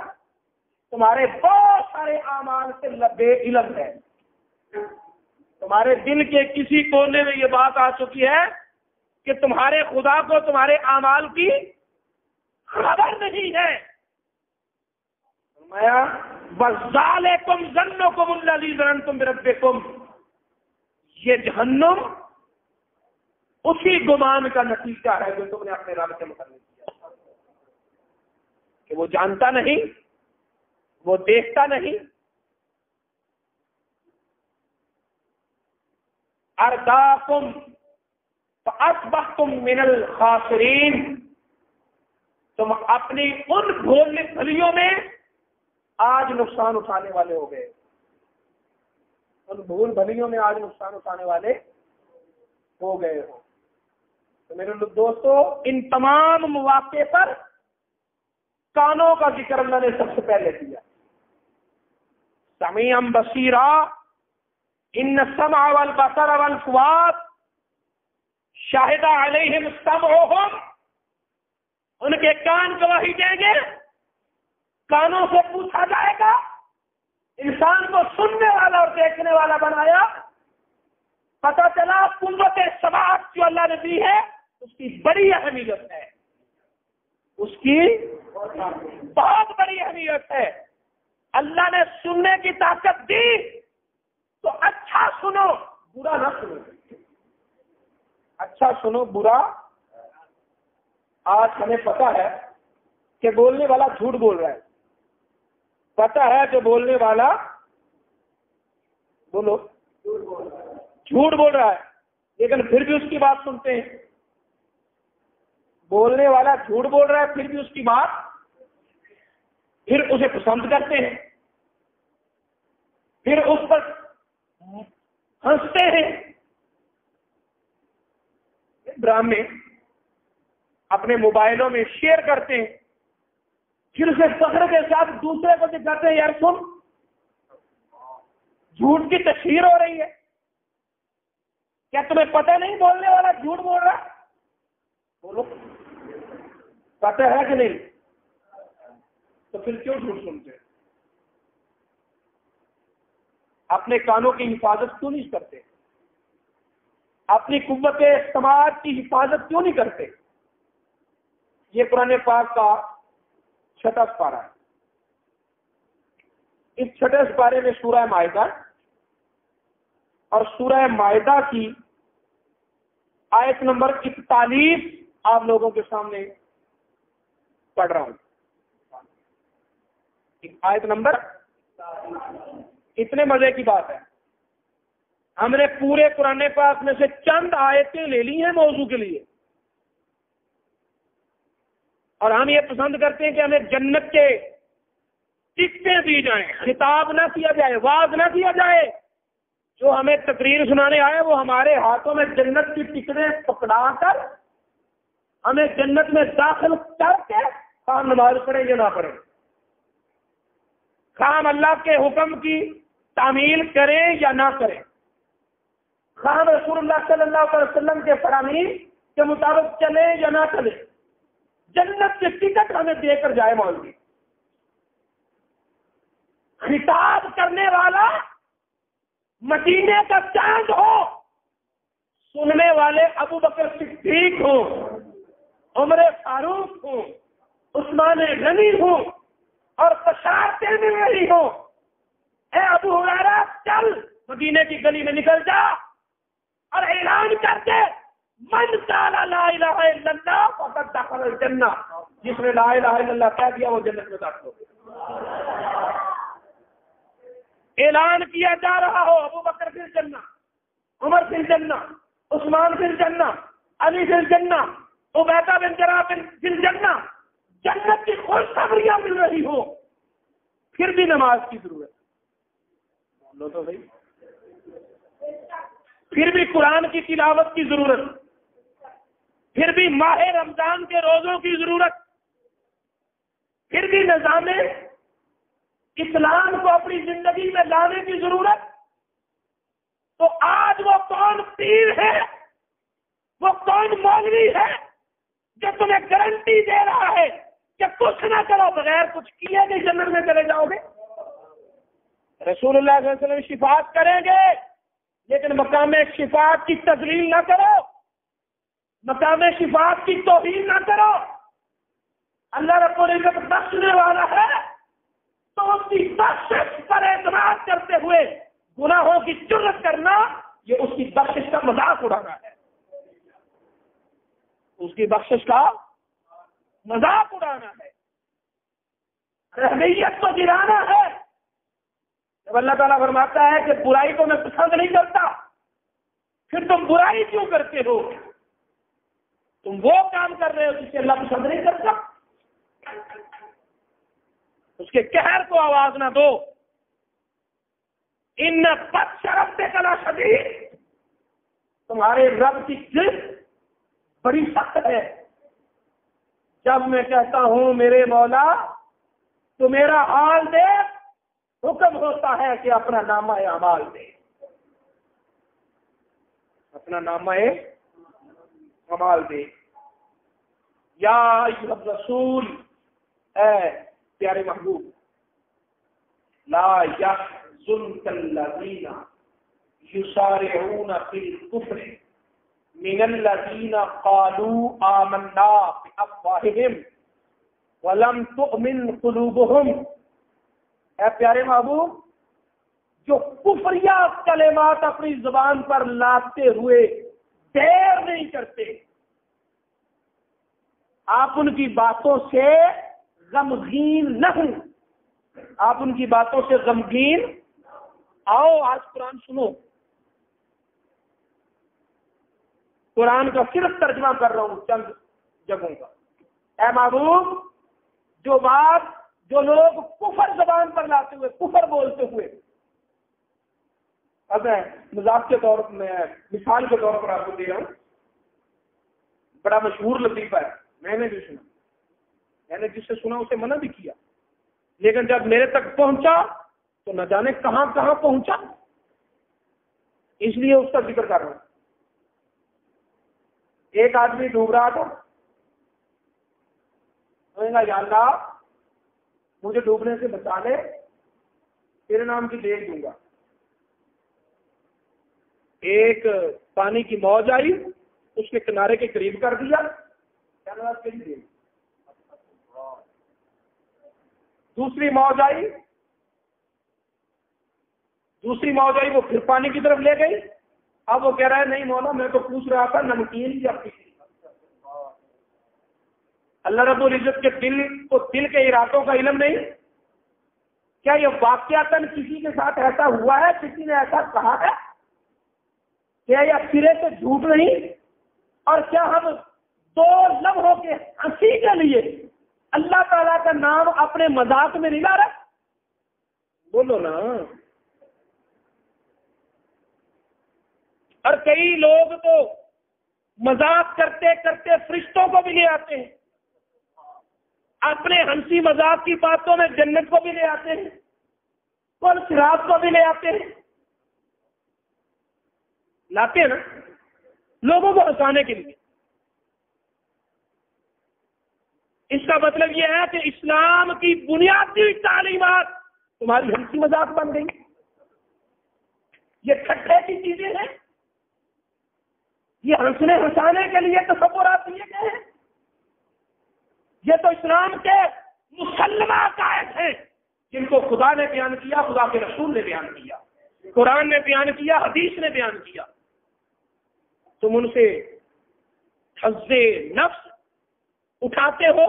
تمہارے بہت سارے اعمال سے بے علم ہے۔ تمہارے دل کے کسی کونے میں یہ بات آ چکی ہے کہ تمہارے خدا کو تمہارے اعمال کی خبر نہیں ہے۔ فرمایا وَذَلِكُمْ ظَنُّكُمُ الَّذِي ظَنَنْتُمْ بِرَبِّكُمْ، یہ جہنم اسی گمان کا نتیجہ ہے جو تم نے اپنے رب کے متعلق کیا، کہ وہ جانتا نہیں، وہ دیکھتا نہیں۔ ارداکم فاصبحتم من الخاسرین، تم اپنی ان بھلیوں میں آج نقصان اٹھانے والے ہو گئے، ان بھول بھلیوں میں آج نقصان اٹھانے والے ہو گئے ہو۔ تو میرے دوستو، ان تمام مواقع پر کانوں کا ذکر اللہ نے سب سے پہلے کیا۔ سمیعا بصیرا، ان السمع والبصر والفؤاد شاہد علیہم سمعہم، ان کے کان گواہی دیں گے، کانوں سے پوچھا جائے گا انسان کو سننے والا اور دیکھنے والا بنایا، پتہ چلا قوت سماعت جو اللہ نے دی ہے اس کی بڑی اہمیت ہے، اس کی بہت بڑی اہمیت ہے۔ اللہ نے سننے کی طاقت دی تو اچھا سنو، برا نہ سنو، اچھا سنو برا۔ آج ہمیں پتا ہے کہ بولنے والا جھوٹ بول رہا ہے، پتا ہے کہ بولنے والا بولو جھوٹ بول رہا ہے، لیکن پھر بھی اس کی بات سنتے ہیں۔ بولنے والا جھوٹ بول رہا ہے، پھر بھی اس کی بات، پھر اسے پسند کرتے ہیں، پھر اس پر ہنستے ہیں۔ ڈرامے اپنے موبائلوں میں شیئر کرتے ہیں، پھر اسے فخر کے ساتھ دوسرے کو دکھاتے ہیں، یار سن، جھوٹ کی تشہیر ہو رہی ہے، کیا تمہیں پتہ نہیں بولنے والا جھوٹ بول رہا؟ بولو، پتہ ہے کہ نہیں؟ تو پھر کیوں جھوٹ سنتے ہیں؟ اپنے کانوں کی حفاظت کیوں نہیں کرتے؟ اپنی قوت سماعت کی حفاظت کیوں نہیں کرتے؟ یہ قرآن پاک کا 6واں سپارہ ہے۔ اس 6 سپارے میں سورہ مائدہ اور سورہ مائدہ کی آیت نمبر 41 آپ لوگوں کے سامنے پڑھ رہا ہوں۔ آیت نمبر، اتنے مزے کی بات ہے، ہم نے پورے قرآن پاک میں سے چند آیتیں لے لی ہیں موضوع کے لیے، اور ہم یہ پسند کرتے ہیں کہ ہمیں جنت کے ٹکٹیں دی جائیں، خطاب نہ کیا جائے، وعظ نہ کیا جائے۔ جو ہمیں تقریر سنانے آئے وہ ہمارے ہاتھوں میں جنت کی ٹکٹیں پکڑا کر ہمیں جنت میں داخل کر کے ہم نماز پڑھیں یا نہ پڑھیں، ہم اللہ کے حکم کی تعمیل کریں یا نہ کریں، ہم رسول اللہ صلی اللہ علیہ وسلم کے فرامین کے مطابق چلیں یا نہ چلیں، جنت کے ٹکٹ ہمیں دے کر جائے مولوی۔ خطاب کرنے والا مدینے کا چاند ہو، سننے والے ابو بکر صدیق ہوں، عمر فاروق ہوں، عثمان غنی ہوں، اور بشارتیں مل رہی ہوں، اے ابو ہریرہ چل مدینے کی گلی میں نکل جا اور اعلان کر دے، من قال لا الہ الا اللہ فقد دخل الجنہ، جس نے لا الہ الا اللہ کہہ دیا وہ جنت میں داخل ہو گیا۔ اعلان کیا جا رہا ہو، ابو بکر فی الجنہ، عمر فی الجنہ، عثمان فی الجنہ، علی فی الجنہ، عبیدہ بن جراح فی الجنہ، جنت کی خوشخبریاں مل رہی ہو، پھر بھی نماز کی ضرورت ہے۔ بولو تو بھائی، پھر بھی قرآن کی تلاوت کی ضرورت، پھر بھی ماہ رمضان کے روزوں کی ضرورت، پھر بھی نظام اسلام کو اپنی زندگی میں لانے کی ضرورت. تو آج وہ کون پیر ہے، وہ کون مولوی ہے جو تمہیں گارنٹی دے رہا ہے کہ کچھ نہ کرو بغیر کچھ کیے کہ جنت میں چلے جاؤ گے؟ رسول اللہ صلی اللہ علیہ وسلم شفاعت کریں گے، لیکن مقام شفاعت کی تذلیل نہ کرو، مقام شفاعت کی توہین نہ کرو. اللہ رب العزت بخشنے والا ہے تو اس کی بخشش پر اعتماد کرتے ہوئے گناہوں کی جرت کرنا، یہ اس کی بخشش کا مذاق اڑانا ہے، اس کی بخشش کا مذاق اڑانا ہے، رحمیت کو گرانا ہے. جب اللہ تعالیٰ فرماتا ہے کہ برائی کو میں پسند نہیں کرتا، پھر تم برائی کیوں کرتے ہو؟ تم وہ کام کر رہے ہو جسے اللہ پسند نہیں کرتا. اس کے قہر کو آواز نہ دو. ان بطش ربک لشدید، تمہارے رب کی گرفت بڑی سخت ہے. جب میں کہتا ہوں میرے مولا تو میرا حال دیکھ، حکم ہوتا ہے کہ اپنا نامہ اعمال دے، اپنا نامہ اعمال دے. یا ایھا الرسول، اے پیارے محبوب، لا یحزنک الذین یسارعون فی الکفر من الذین قالوا آمنا بافواہہم ولم تؤمن قلوبہم. اے پیارے محبوب، جو کفریہ کلمات اپنی زبان پر لاتے ہوئے دیر نہیں کرتے، آپ ان کی باتوں سے غمگین نہ ہوں، آپ ان کی باتوں سے غمگین. آؤ آج قرآن سنو. قرآن کا صرف ترجمہ کر رہا ہوں چند جگہوں کا. اے محبوب، جو بات جو لوگ کفر زبان پر لاتے ہوئے، کفر بولتے ہوئے، اب میں مذاق کے طور میں مثال کے طور پر آپ کو دے رہا ہوں، بڑا مشہور لطیفہ ہے، میں نے جس سے سنا اسے منع بھی کیا، لیکن جب میرے تک پہنچا تو نہ جانے کہاں کہاں پہنچا، اس لیے اس کا ذکر کر رہا ہوں. ایک آدمی ڈوب رہا تھا، یا اللہ مجھے ڈوبنے سے بچا لے، تیرے نام کی دیکھ دوں گا. ایک پانی کی موج آئی، اس کے کنارے کے قریب کر دیا، دوسری موج آئی، وہ پھر پانی کی طرف لے گئی. اب وہ کہہ رہا ہے نہیں مولا، میں تو پوچھ رہا تھا نمکین یا پیسی. اللہ رب العزت کے دل کے ارادوں کا علم نہیں؟ کیا یہ واقعاتاً کسی کے ساتھ ایسا ہوا ہے، کسی نے ایسا کہا ہے؟ کیا یہ سرے سے جھوٹ نہیں؟ اور کیا ہم 2 لمحوں کے ہنسی کے لیے اللہ تعالیٰ کا نام اپنے مذاق میں نہیں لا رہے؟ بولو نا. اور کئی لوگ تو مذاق کرتے کرتے فرشتوں کو بھی لے آتے ہیں، اپنے ہنسی مذاق کی باتوں میں جنت کو بھی لے آتے ہیں، اور صراط کو بھی لے آتے ہیں. لاتے ہیں نا لوگوں کو ہنسانے کے لیے. اس کا مطلب یہ ہے کہ اسلام کی بنیادی تعلیمات تمہاری ہنسی مذاق بن گئی. یہ ٹھٹھے کی چیزیں ہیں، یہ ہنسنے ہنسانے کے لیے تصورات دیے گئے ہیں. یہ تو اسلام کے مسلمہ عقائد ہیں جن کو خدا نے بیان کیا، خدا کے رسول نے بیان کیا، قرآن نے بیان کیا، حدیث نے بیان کیا. تم ان سے حظ نفس اٹھاتے ہو،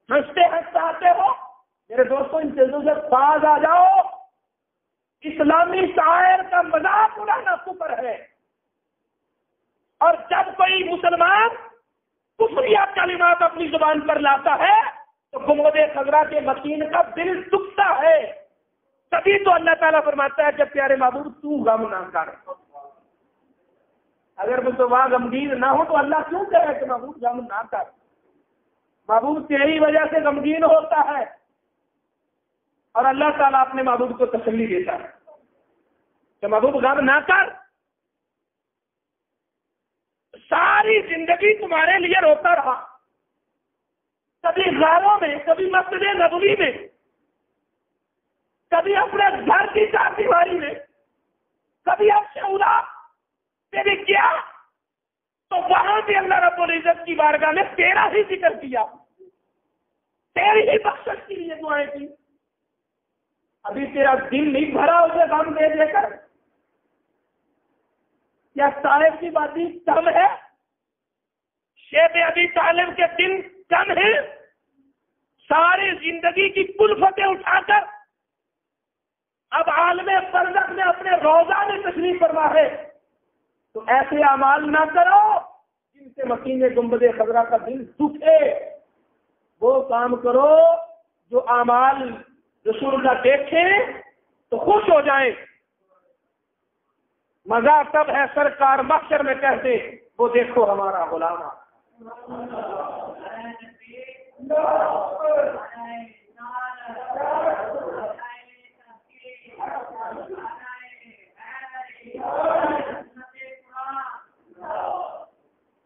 ہنستے ہنساتے ہو. میرے دوستوں، ان چیزوں سے باز آ جاؤ. اسلامی شاعر کا مذاق اڑانا کفر ہے، اور جب کوئی مسلمان کفریہ کلمات اپنی زبان پر لاتا ہے تو گنبد خضرا کے متین کا دل دکھتا ہے، تبھی تو اللہ تعالیٰ فرماتا ہے جب پیارے محبوب تو غم نہ کر. اگر وہ تو وہاں غمگین نہ ہو تو اللہ کیوں کہے کہ محبوب غم نہ کر. محبوب تیری وجہ سے غمگین ہوتا ہے اور اللہ تعالیٰ اپنے محبوب کو تسلی دیتا ہے کہ محبوب غم نہ کر. ساری زندگی تمہارے لیے روتا رہا, کبھی غاروں میں, کبھی مسجد نبوی میں, کبھی اپنے گھر کی چار دیواری میں, کبھی اب شعورا سے بھی کیا, تو وہاں بھی اللہ رب العزت کی بارگاہ میں تیرا ہی ذکر کیا, تیری ہی بخشش کے لیے دعائیں کی. ابھی تیرا دل نہیں بھرا اسے غم دے دے کر. کیا صاحب کی باتیں کم ہے؟ شیخ ابی طالب کے دن کم ہے؟ ساری زندگی کی کلفتیں اٹھا کر اب عالم برزخ میں اپنے روضہ میں تشریف فرما ہے. تو ایسے اعمال نہ کرو جن سے مکین گنبد خضرا کا دل دکھے. وہ کام کرو جو اعمال رسول اللہ دیکھیں تو خوش ہو جائیں. مزہ تب ہے سرکار محشر میں کہتے وہ دیکھو ہمارا غلام.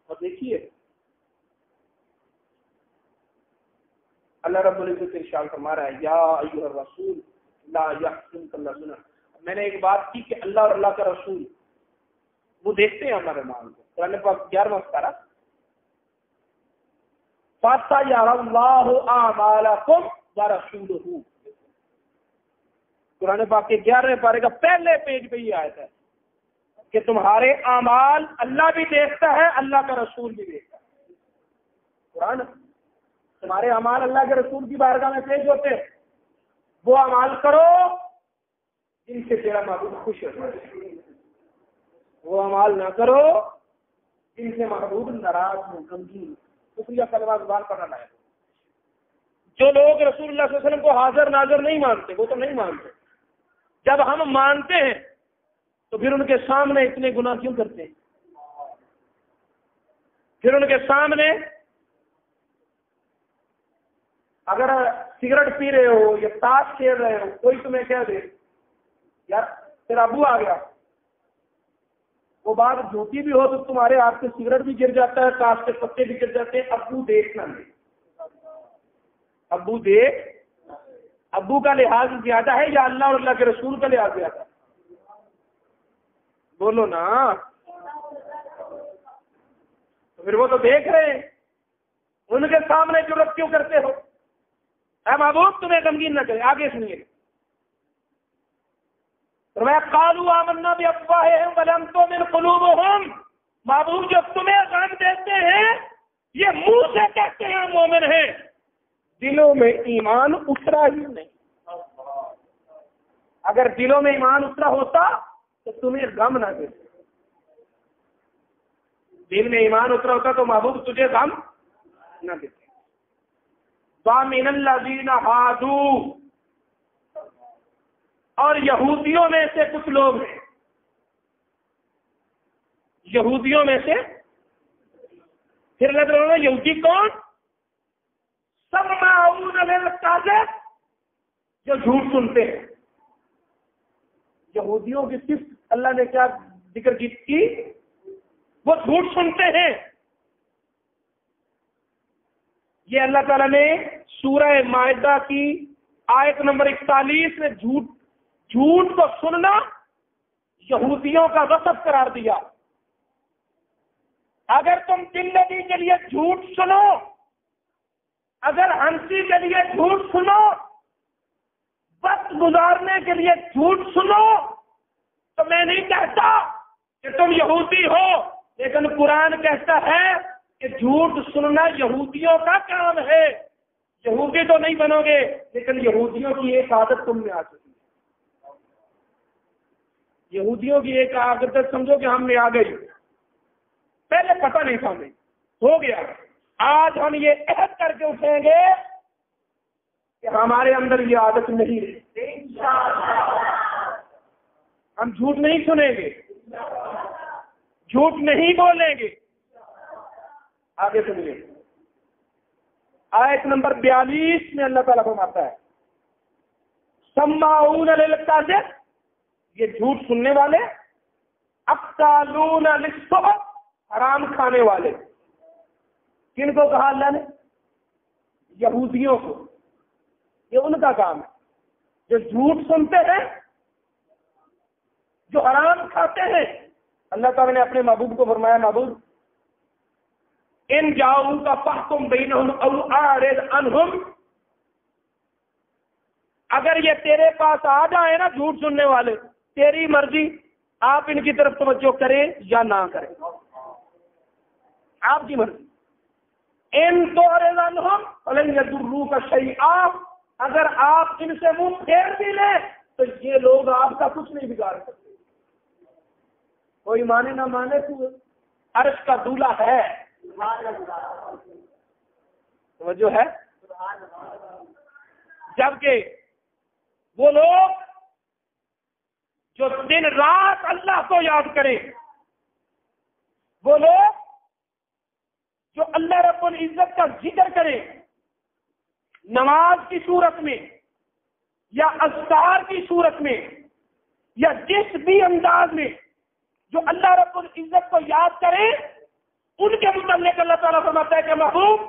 اور دیکھیے اللہ رب العزت ارشاد فرما رہا ہے یا ایھا الرسول لا یحزنک الذین. میں نے ایک بات کی کہ اللہ اور اللہ کا رسول وہ دیکھتے ہیں ہمارے مال کو. قرآن پاک 11واں پارہ فَسَيَرَى اللَّهُ أَعْمَالَكُمْ وَرَسُولُهُ. قرآن پاک کے 11ویں پارے کا پہلے پیج پہ یہ آیت ہے کہ تمہارے اعمال اللہ بھی دیکھتا ہے, اللہ کا رسول بھی دیکھتا ہے. قرآن تمہارے اعمال اللہ کے رسول کی بارگاہ میں پیش ہوتے ہیں. وہ اعمال کرو جن سے تیرا محبوب خوش ہو جائے, وہ اعمال نہ کرو جن سے محبوب ناراض ہو, غمگین. شکریہ کلمہ زبان پر نہ آئے. جو لوگ رسول اللہ صلی اللہ علیہ وسلم کو حاضر ناظر نہیں مانتے وہ تو نہیں مانتے. جب ہم مانتے ہیں تو پھر ان کے سامنے اتنے گناہ کیوں کرتے ہیں؟ پھر ان کے سامنے اگر سگریٹ پی رہے ہو یا تاش کھیل رہے ہو, کوئی تمہیں کہہ دے یار تیرا ابو آ گیا, وہ بات جھوٹی بھی ہو تو تمہارے ہاتھ سے سگریٹ بھی گر جاتا ہے, تاش کے پتے بھی گر جاتے ہیں. ابو دیکھنا نہیں, ابو دیکھ. ابو کا لحاظ زیادہ ہے یا اللہ اور اللہ کے رسول کا لحاظ زیادہ ہے؟ بولو نا. تو پھر وہ تو دیکھ رہے ہیں, ان کے سامنے جرأت کیوں کرتے ہو؟ اے محبوب تمہیں غمگین نہ کرے. آگے سنیے قالوا آمنا بافواہہم ولم تؤمن قلوبہم. محبوب جو تمہیں غم دیتے ہیں یہ منہ سے کہتے ہیں مومن ہیں, دلوں میں ایمان اترا ہی نہیں. اگر دلوں میں ایمان اترا ہوتا تو تمہیں غم نہ دیتے. دل میں ایمان اترا ہوتا تو محبوب تجھے غم نہ دیتے. وَمِنَ الَّذِينَ هَادُوا. اور یہودیوں میں سے کچھ لوگ ہیں, یہودیوں میں سے پھر لگ رہا ہے یہودی کون؟ سماعون للکذب, جو جھوٹ سنتے ہیں. یہودیوں کی صرف اللہ نے کیا ذکر کی؟ وہ جھوٹ سنتے ہیں. یہ اللہ تعالیٰ نے سورہ مائدہ کی آیت نمبر 41 میں جھوٹ کو سننا یہودیوں کا وصف قرار دیا. اگر تم زندگی کے لیے جھوٹ سنو, اگر ہنسی کے لیے جھوٹ سنو, وقت گزارنے کے لیے جھوٹ سنو, تو میں نہیں کہتا کہ تم یہودی ہو, لیکن قرآن کہتا ہے کہ جھوٹ سننا یہودیوں کا کام ہے. یہودی تو نہیں بنو گے لیکن یہودیوں کی ایک عادت تم میں آ چکی ہے. یہودیوں کی ایک عادت سمجھو کہ ہم میں آ گئی, پہلے پتہ نہیں تھا ہمیں, ہو گیا. آج ہم یہ عہد کر کے اٹھیں گے کہ ہمارے اندر یہ عادت نہیں رہی، ہم جھوٹ نہیں سنیں گے، جھوٹ نہیں بولیں گے۔ آگے سنیے، آیت نمبر 42 میں اللہ تعالیٰ فرماتا ہے سماعون للکاذب، یہ جھوٹ سننے والے، اکالون للسحت، حرام کھانے والے۔ کن کو کہا اللہ نے؟ یہودیوں کو۔ یہ ان کا کام ہے جو جھوٹ سنتے ہیں، جو حرام کھاتے ہیں۔ اللہ تعالیٰ نے اپنے محبوب کو فرمایا، محبوب ان جاؤں کا فحکم بینہم او اعرض عنہم، اگر یہ تیرے پاس آ جائیں نا جھوٹ سننے والے، تیری مرضی، آپ ان کی طرف توجہ کریں یا نہ کریں، آپ کی مرضی۔ ان تعرض عنہم فلن یضروک شیئا، اگر آپ ان سے منہ پھیر بھی لیں تو یہ لوگ آپ کا کچھ نہیں بگاڑ سکتے۔ کوئی مانے نہ مانے، تو عرش کا دولہ ہے، توجہ ہے۔ جبکہ وہ لوگ جو دن رات اللہ کو یاد کریں، وہ لوگ جو اللہ رب العزت کا ذکر کریں، نماز کی صورت میں یا اذکار کی صورت میں یا جس بھی انداز میں جو اللہ رب العزت کو یاد کریں، ان کے متعلق اللہ تعالیٰ فرماتا ہے کہ محبوب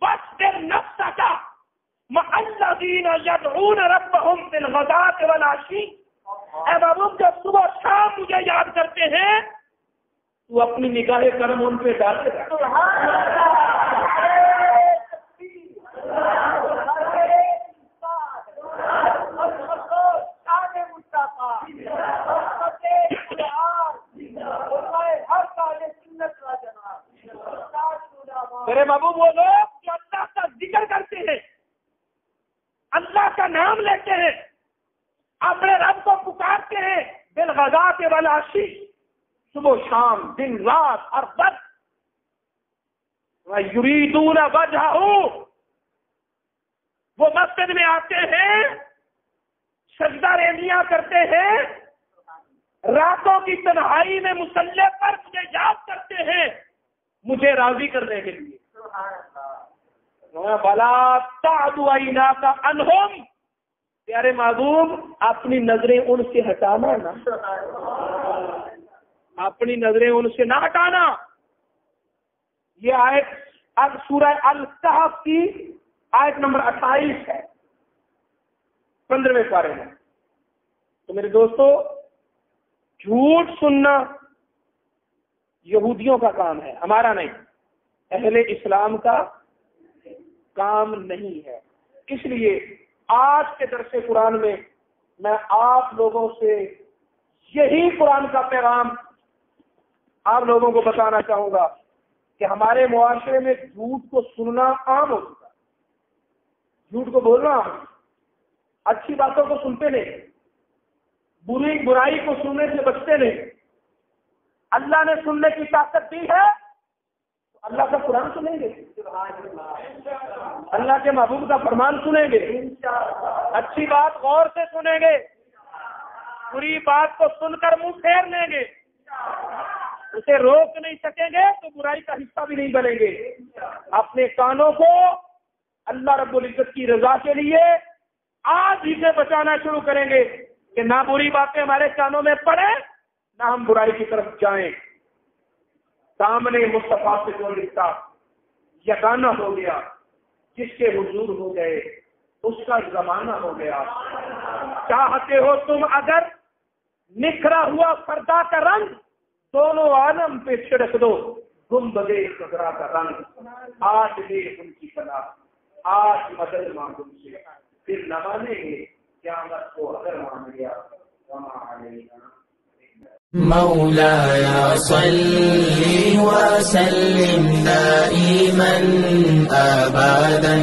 واصبر نفسک مع الذین یدعون ربهم بالغداۃ والعشی، اے محبوب جب صبح شام مجھے یاد کرتے ہیں تو اپنی نگاہ کرم ان پہ ڈالتے رہے۔ میرے محبوب وہ لوگ جو اللہ کا ذکر کرتے ہیں، اللہ کا نام لیتے ہیں، اپنے رب کو پکارتے ہیں بالغداۃ والعشی، صبح شام، دن رات، ہر وقت، یریدون وجہہ، وہ مسجد میں آتے ہیں، سجدہ ریزیاں کرتے ہیں، راتوں کی تنہائی میں مصلی پر مجھے یاد کرتے ہیں مجھے راضی کرنے کے لیے۔ بلا تعد عیناک عنہم، پیارے محبوب اپنی نظریں ان سے ہٹانا نا، اپنی نظریں ان سے نہ ہٹانا۔ یہ آیت اب سورہ الکہف کی آیت نمبر 28 ہے، 15ویں پارے میں۔ تو میرے دوستو، جھوٹ سننا یہودیوں کا کام ہے، ہمارا نہیں، اہل اسلام کا کام نہیں ہے۔ اس لیے آج کے درس قرآن میں میں آپ لوگوں سے یہی قرآن کا پیغام آپ لوگوں کو بتانا چاہوں گا کہ ہمارے معاشرے میں جھوٹ کو سننا عام ہو چکا ہے، جھوٹ کو بولنا عام، اچھی باتوں کو سنتے نہیں، برائی کو سننے سے بچتے نہیں۔ اللہ نے سننے کی طاقت دی ہے تو اللہ کا قرآن سنیں گے، اللہ کے محبوب کا فرمان سنیں گے، اچھی بات غور سے سنیں گے، بری بات کو سن کر منہ پھیر لیں گے، اسے روک نہیں سکیں گے تو برائی کا حصہ بھی نہیں بنیں گے۔ اپنے کانوں کو اللہ رب العزت کی رضا کے لیے آج ہی سے بچانا شروع کریں گے کہ نہ بری باتیں ہمارے کانوں میں پڑے، نہ ہم برائی کی طرف جائیں۔ سامنے مصطفیٰ سے جو رشتہ یگانہ ہو گیا، جس کے حضور ہو گئے اس کا زمانہ ہو گیا۔ چاہتے ہو تم اگر نکھرا ہوا پردہ کا رنگ، دونوں عالم پہ چھڑک دو گنبدے خضرا کا رنگ۔ آج دے ان کی بلا، آج مدد مانگو سے، پھر نہ مانیں گے قیامت کو اگر مان لیا وما علینا۔ مولاي صل وسلم دائما أبدا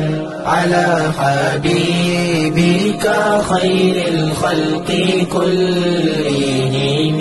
على حبيبك خير الخلق كلهم